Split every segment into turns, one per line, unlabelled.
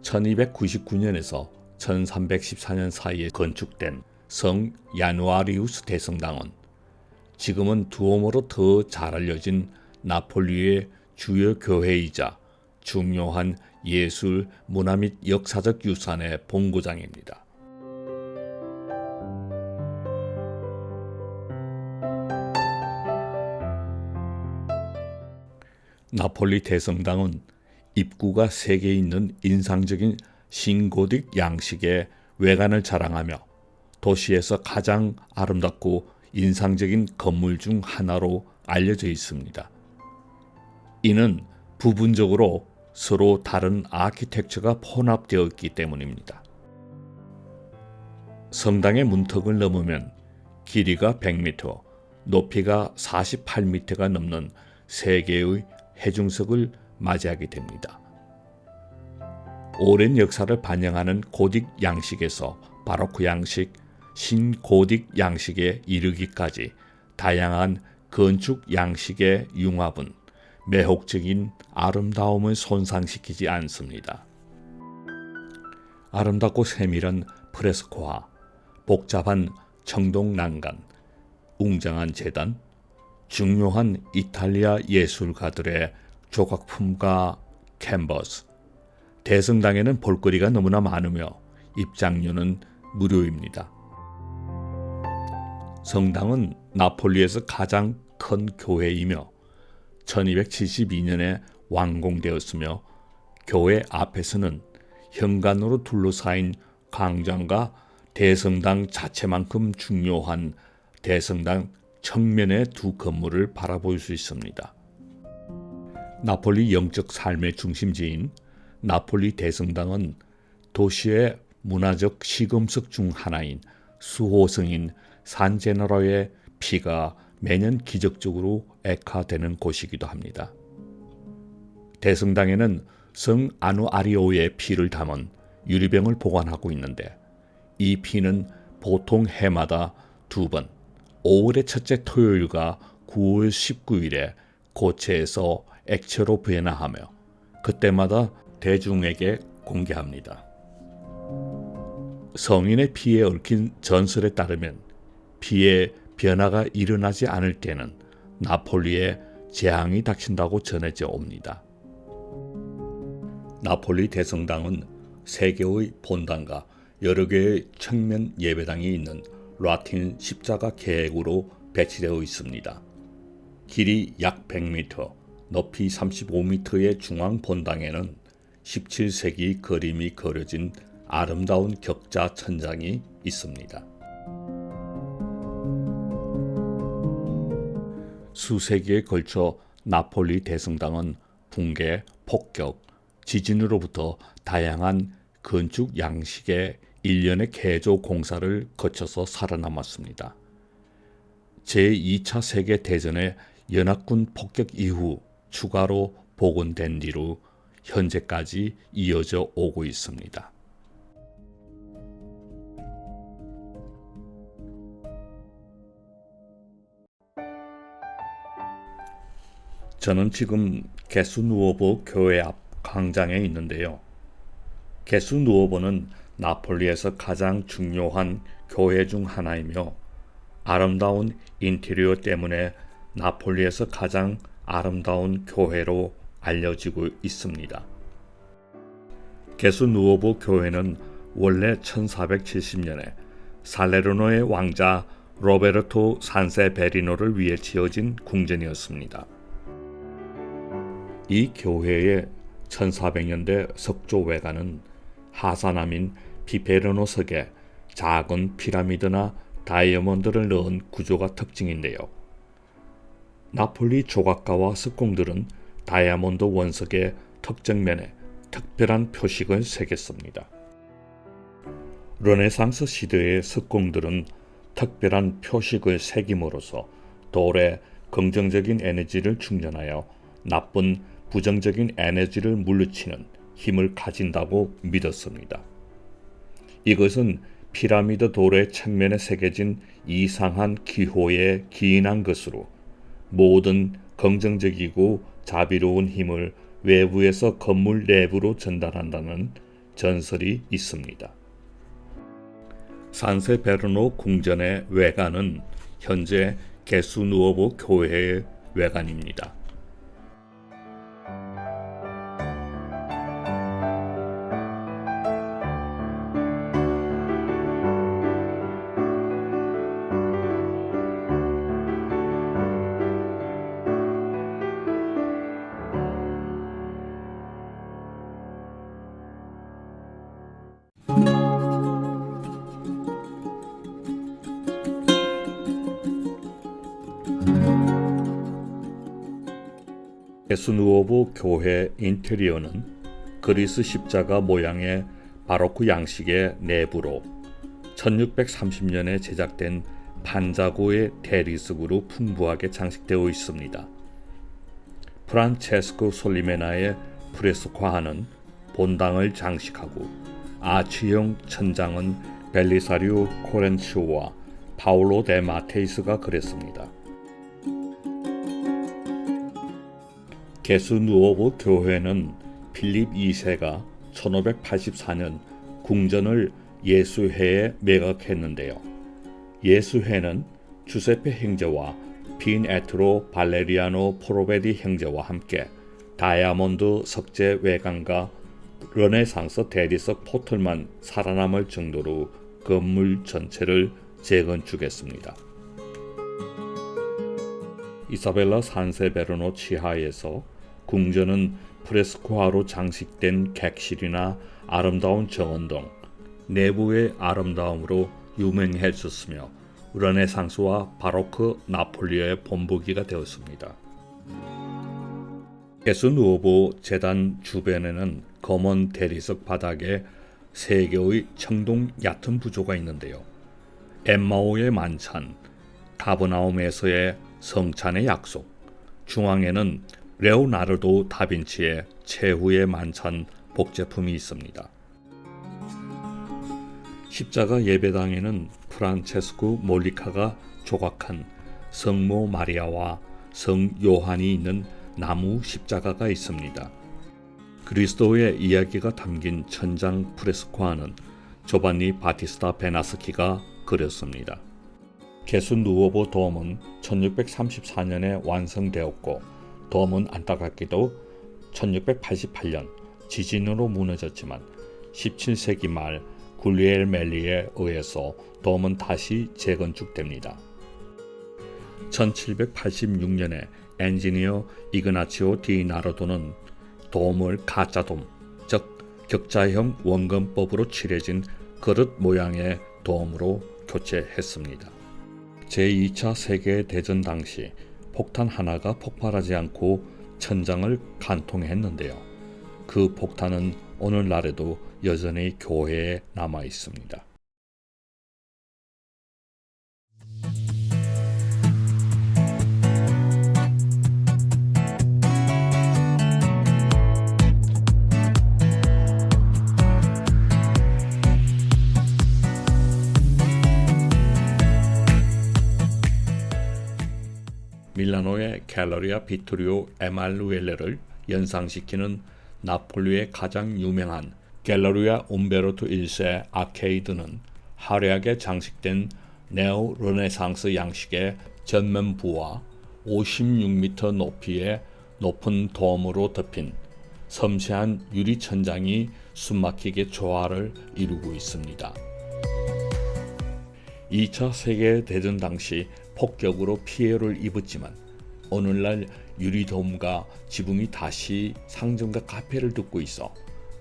1299년에서 1314년 사이에 건축된 성 야누아리우스 대성당은 지금은 두오모로 더 잘 알려진 나폴리의 주요 교회이자 중요한 예술, 문화 및 역사적 유산의 본고장입니다. 나폴리 대성당은 입구가 3개 있는 인상적인 신고딕 양식의 외관을 자랑하며 도시에서 가장 아름답고 인상적인 건물 중 하나로 알려져 있습니다. 이는 부분적으로 서로 다른 아키텍처가 혼합되어 있기 때문입니다. 성당의 문턱을 넘으면 길이가 100m, 높이가 48m가 넘는 3개의 해중석을 맞이하게 됩니다. 오랜 역사를 반영하는 고딕 양식에서 바로크 양식, 신고딕 양식에 이르기까지 다양한 건축 양식의 융합은 매혹적인 아름다움을 손상시키지 않습니다. 아름답고 세밀한 프레스코와 복잡한 청동 난간, 웅장한 제단, 중요한 이탈리아 예술가들의 조각품과 캔버스, 대성당에는 볼거리가 너무나 많으며 입장료는 무료입니다. 성당은 나폴리에서 가장 큰 교회이며 1272년에 완공되었으며 교회 앞에서는 현관으로 둘러싸인 광장과 대성당 자체만큼 중요한 대성당 측면의 2 건물을 바라볼 수 있습니다. 나폴리 영적 삶의 중심지인 나폴리 대성당은 도시의 문화적 시금석 중 하나인 수호성인 산제너로의 피가 매년 기적적으로 액화되는 곳이기도 합니다. 대성당에는 성 아누아리오의 피를 담은 유리병을 보관하고 있는데 이 피는 보통 해마다 2번, 5월의 첫째 토요일과 9월 19일에 고체에서 액체로 변화하며 그때마다 대중에게 공개합니다. 성인의 피에 얽힌 전설에 따르면 피에 변화가 일어나지 않을 때는 나폴리에 재앙이 닥친다고 전해져 옵니다. 나폴리 대성당은 3개의 본당과 여러 개의 측면 예배당이 있는 라틴 십자가 계획으로 배치되어 있습니다. 길이 약 100m, 높이 35m의 중앙 본당에는 17세기 그림이 그려진 아름다운 격자 천장이 있습니다. 수세기에 걸쳐 나폴리 대성당은 붕괴, 폭격, 지진으로부터 다양한 건축 양식의 일련의 개조 공사를 거쳐서 살아남았습니다. 제2차 세계대전의 연합군 폭격 이후 추가로 복원된 뒤로 현재까지 이어져 오고 있습니다. 저는 지금 게수누오보 교회 앞 광장에 있는데요. 게수누오보는 나폴리에서 가장 중요한 교회 중 하나이며 아름다운 인테리어 때문에 나폴리에서 가장 아름다운 교회로 알려지고 있습니다. 게수누오보 교회는 원래 1470년에 살레르노의 왕자 로베르토 산세베리노를 위해 지어진 궁전이었습니다. 이 교회의 1400년대 석조 외관은 하사남인 피페르노석에 작은 피라미드나 다이아몬드를 넣은 구조가 특징인데요. 나폴리 조각가와 석공들은 다이아몬드 원석의 특정 면에 특별한 표식을 새겼습니다. 르네상스 시대의 석공들은 특별한 표식을 새김으로써 돌에 긍정적인 에너지를 충전하여 나쁜 부정적인 에너지를 물리치는 힘을 가진다고 믿었습니다. 이것은 피라미드 돌의 측면에 새겨진 이상한 기호에 기인한 것으로 모든 긍정적이고 자비로운 힘을 외부에서 건물 내부로 전달한다는 전설이 있습니다. 산세베르노 궁전의 외관은 현재 게수누오보 교회의 외관입니다. 게수누오보 교회 인테리어는 그리스 십자가 모양의 바로크 양식의 내부로 1630년에 제작된 판자고의 대리석으로 풍부하게 장식되어 있습니다. 프란체스코 솔리메나의 프레스코화는 본당을 장식하고 아치형 천장은 벨리사리오 코렌치오와 파올로 데 마테이스가 그렸습니다. 게수누오보 교회는 필립 2세가 1584년 궁전을 예수회에 매각했는데요. 예수회는 주세페 형제와 빈에트로 발레리아노 포로베디 형제와 함께 다이아몬드 석재 외관과 르네상스 대리석 포털만 살아남을 정도로 건물 전체를 재건축했습니다. 이사벨라 산세베르노 치하에서 궁전은 프레스코화로 장식된 객실이나 아름다운 정원 등 내부의 아름다움으로 유명해졌으며 르네상스와 바로크 나폴리의 본보기가 되었습니다. 게수누오보 재단 주변에는 검은 대리석 바닥에 3개의 청동 얕은 부조가 있는데요. 엠마오의 만찬, 가버나움에서의 성찬의 약속, 중앙에는 레오나르도 다빈치의 최후의 만찬 복제품이 있습니다. 십자가 예배당에는 프란체스코 몰리카가 조각한 성모 마리아와 성 요한이 있는 나무 십자가가 있습니다. 그리스도의 이야기가 담긴 천장 프레스코화는 조반니 바티스타 베나스키가 그렸습니다. 게수누오보 돔은 1634년에 완성되었고 돔은 안타깝게도 1688년 지진으로 무너졌지만 17세기 말 굴리엘 멜리에 의해서 돔은 다시 재건축됩니다. 1786년에 엔지니어 이그나치오 디 나르도는 돔을 가짜돔, 즉 격자형 원근법으로 칠해진 그릇 모양의 돔으로 교체했습니다. 제2차 세계대전 당시 폭탄 하나가 폭발하지 않고 천장을 관통했는데요. 그 폭탄은 오늘날에도 여전히 교회에 남아 있습니다. 밀라노의 갤러리아 비토리오 에말루엘레를 연상시키는 나폴리의 가장 유명한 갤러리아 움베르토 1세 아케이드는 화려하게 장식된 네오 르네상스 양식의 전면부와 56m 높이의 높은 돔으로 덮인 섬세한 유리 천장이 숨막히게 조화를 이루고 있습니다. 2차 세계대전 당시 폭격으로 피해를 입었지만 오늘날 유리돔과 지붕이 다시 상점과 카페를 듣고 있어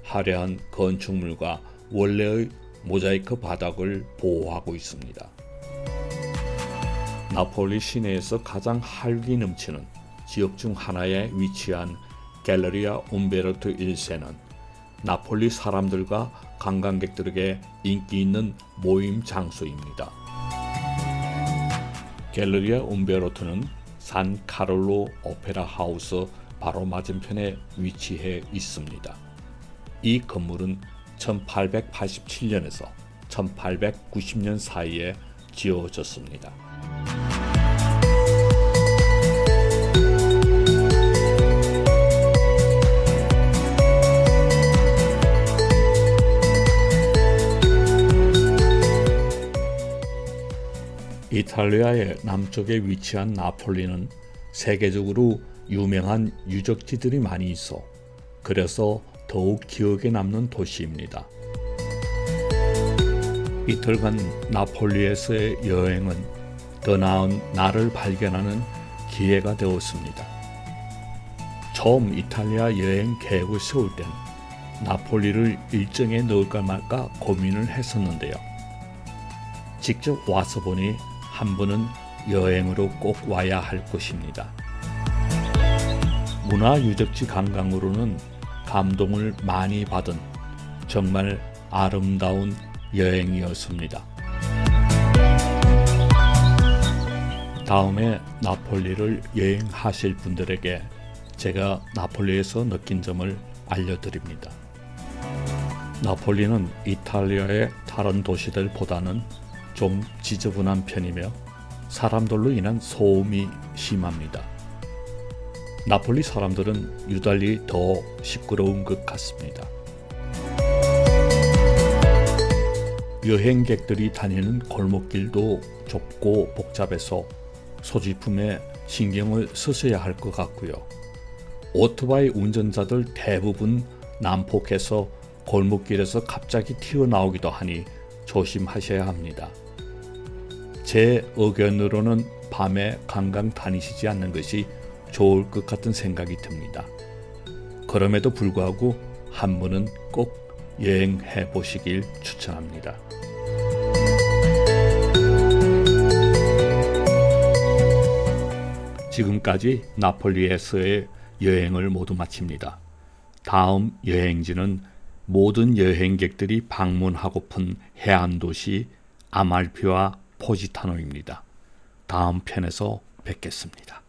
화려한 건축물과 원래의 모자이크 바닥을 보호하고 있습니다. 나폴리 시내에서 가장 활기 넘치는 지역 중 하나에 위치한 갤러리아 움베르토 1세는 나폴리 사람들과 관광객들에게 인기 있는 모임 장소입니다. 갤러리아 움베르토는 산 카를로 오페라 하우스 바로 맞은편에 위치해 있습니다. 이 건물은 1887년에서 1890년 사이에 지어졌습니다. 이탈리아의 남쪽에 위치한 나폴리는 세계적으로 유명한 유적지들이 많이 있어 그래서 더욱 기억에 남는 도시입니다. 이틀간 나폴리에서의 여행은 더 나은 나를 발견하는 기회가 되었습니다. 처음 이탈리아 여행 계획을 세울 땐 나폴리를 일정에 넣을까 말까 고민을 했었는데요. 직접 와서 보니 한 번은 여행으로 꼭 와야 할 곳입니다. 문화유적지 관광으로는 감동을 많이 받은 정말 아름다운 여행이었습니다. 다음에 나폴리를 여행하실 분들에게 제가 나폴리에서 느낀 점을 알려드립니다. 나폴리는 이탈리아의 다른 도시들보다는 좀 지저분한 편이며 사람들로 인한 소음이 심합니다. 나폴리 사람들은 유달리 더 시끄러운 것 같습니다. 여행객들이 다니는 골목길도 좁고 복잡해서 소지품에 신경을 쓰셔야 할 것 같고요. 오토바이 운전자들 대부분 난폭해서 골목길에서 갑자기 튀어나오기도 하니 조심하셔야 합니다. 제 의견으로는 밤에 관광 다니시지 않는 것이 좋을 것 같은 생각이 듭니다. 그럼에도 불구하고 한 번은 꼭 여행해 보시길 추천합니다. 지금까지 나폴리에서의 여행을 모두 마칩니다. 다음 여행지는 모든 여행객들이 방문하고픈 해안도시 아말피와 포지타노입니다. 다음 편에서 뵙겠습니다.